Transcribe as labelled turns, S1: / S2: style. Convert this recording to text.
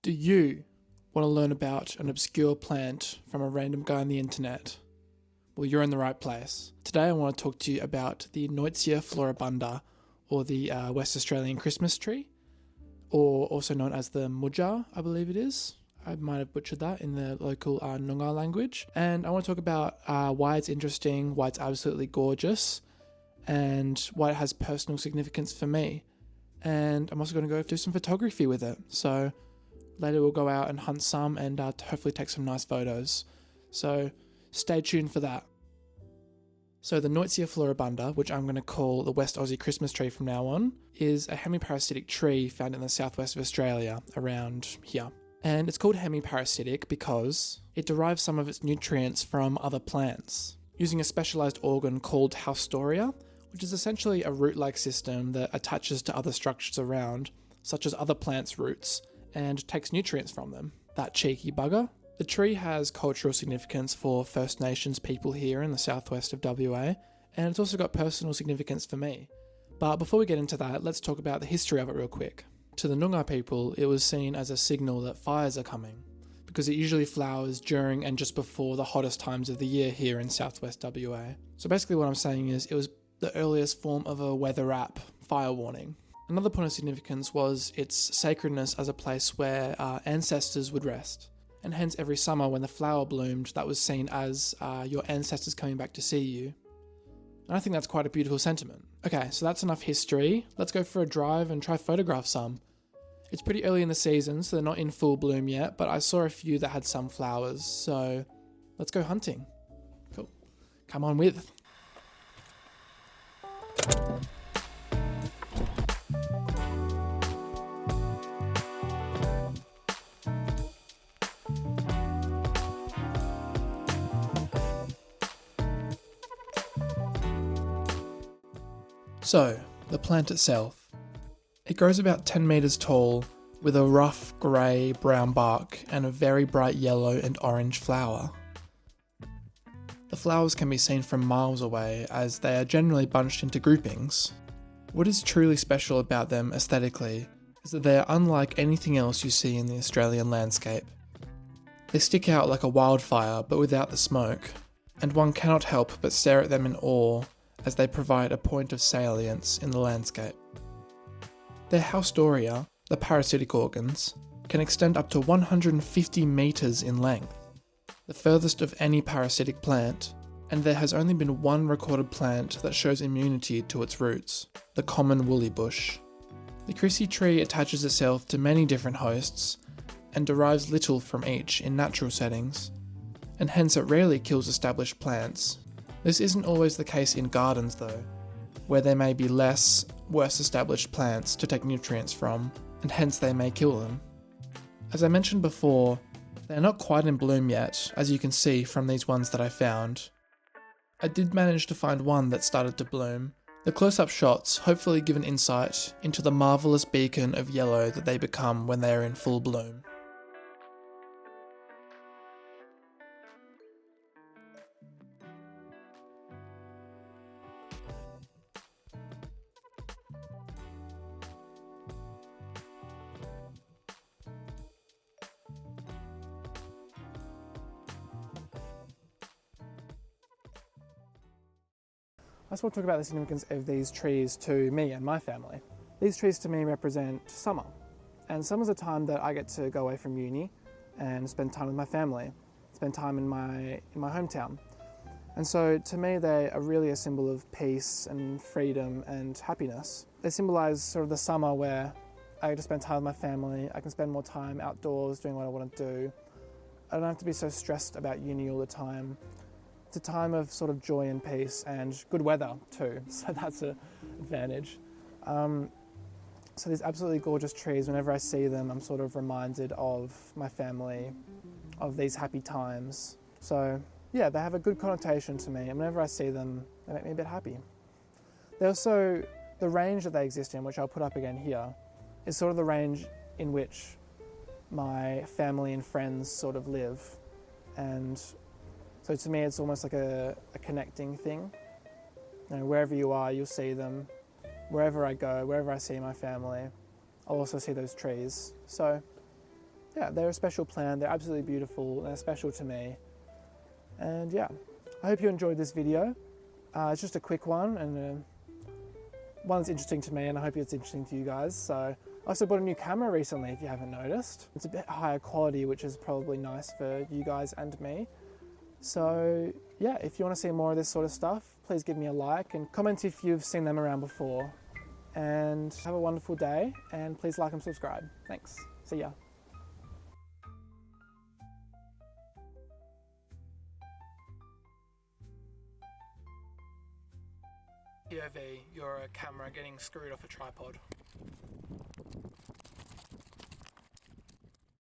S1: Do you want to learn about an obscure plant from a random guy on the internet? Well, you're in the right place. Today I want to talk to you about the Nuytsia Floribunda, or the West Australian Christmas tree, or also known as the Mudjar, I believe it is. I might have butchered that in the local Noongar language. And I want to talk about why it's interesting, why it's absolutely gorgeous, and why it has personal significance for me. And I'm also going to go do some photography with it. So later we'll go out and hunt some and hopefully take some nice photos. So stay tuned for that. So the Nuytsia Floribunda, which I'm going to call the West Aussie Christmas tree from now on, is a hemiparasitic tree found in the southwest of Australia, around here. And it's called hemiparasitic because it derives some of its nutrients from other plants, using a specialised organ called haustoria, which is essentially a root-like system that attaches to other structures around, such as other plants' roots, and takes nutrients from them. That cheeky bugger. The tree has cultural significance for First Nations people here in the southwest of WA, and it's also got personal significance for me. But before we get into that, let's talk about the history of it real quick. To the Noongar people, it was seen as a signal that fires are coming, because it usually flowers during and just before the hottest times of the year here in southwest WA. So basically what I'm saying is it was the earliest form of a weather app fire warning. Another point of significance was its sacredness as a place where ancestors would rest. And hence every summer when the flower bloomed, that was seen as your ancestors coming back to see you. And I think that's quite a beautiful sentiment. Okay, so that's enough history. Let's go for a drive and try photograph some. It's pretty early in the season, so they're not in full bloom yet, but I saw a few that had some flowers, so let's go hunting. Cool. Come on with. So, the plant itself. It grows about 10 metres tall, with a rough grey brown bark and a very bright yellow and orange flower. The flowers can be seen from miles away as they are generally bunched into groupings. What is truly special about them aesthetically is that they are unlike anything else you see in the Australian landscape. They stick out like a wildfire but without the smoke, and one cannot help but stare at them in awe as they provide a point of salience in the landscape. Their haustoria, the parasitic organs, can extend up to 150 metres in length, the furthest of any parasitic plant, and there has only been one recorded plant that shows immunity to its roots, the common woolly bush. The Chrissy tree attaches itself to many different hosts and derives little from each in natural settings, and hence it rarely kills established plants. This isn't always the case in gardens though, where there may be less, worse established plants to take nutrients from, and hence they may kill them. As I mentioned before, they are not quite in bloom yet, as you can see from these ones that I found. I did manage to find one that started to bloom. The close-up shots hopefully give an insight into the marvellous beacon of yellow that they become when they are in full bloom. I just want to talk about the significance of these trees to me and my family. These trees to me represent summer, and summer's a time that I get to go away from uni and spend time with my family, spend time in my hometown. And so to me they are really a symbol of peace and freedom and happiness. They symbolise sort of the summer where I get to spend time with my family, I can spend more time outdoors doing what I want to do. I don't have to be so stressed about uni all the time. It's a time of sort of joy and peace and good weather too, so that's an advantage. So these absolutely gorgeous trees, whenever I see them, I'm sort of reminded of my family, of these happy times. So yeah, they have a good connotation to me, and whenever I see them, they make me a bit happy. They also, the range that they exist in, which I'll put up again here, is sort of the range in which my family and friends sort of live. And so to me, it's almost like a connecting thing. You know, wherever you are, you'll see them. Wherever I go, wherever I see my family, I'll also see those trees. So yeah, yeah, they're a special plant. They're absolutely beautiful. They're special to me. And yeah, I hope you enjoyed this video. It's just a quick one, and one that's interesting to me, and I hope it's interesting to you guys. So I also bought a new camera recently, if you haven't noticed. It's a bit higher quality, which is probably nice for you guys and me. So yeah, if you want to see more of this sort of stuff, please give me a like and comment if you've seen them around before. And have a wonderful day, and please like and subscribe. Thanks. See ya. POV, you're a camera getting screwed off a tripod.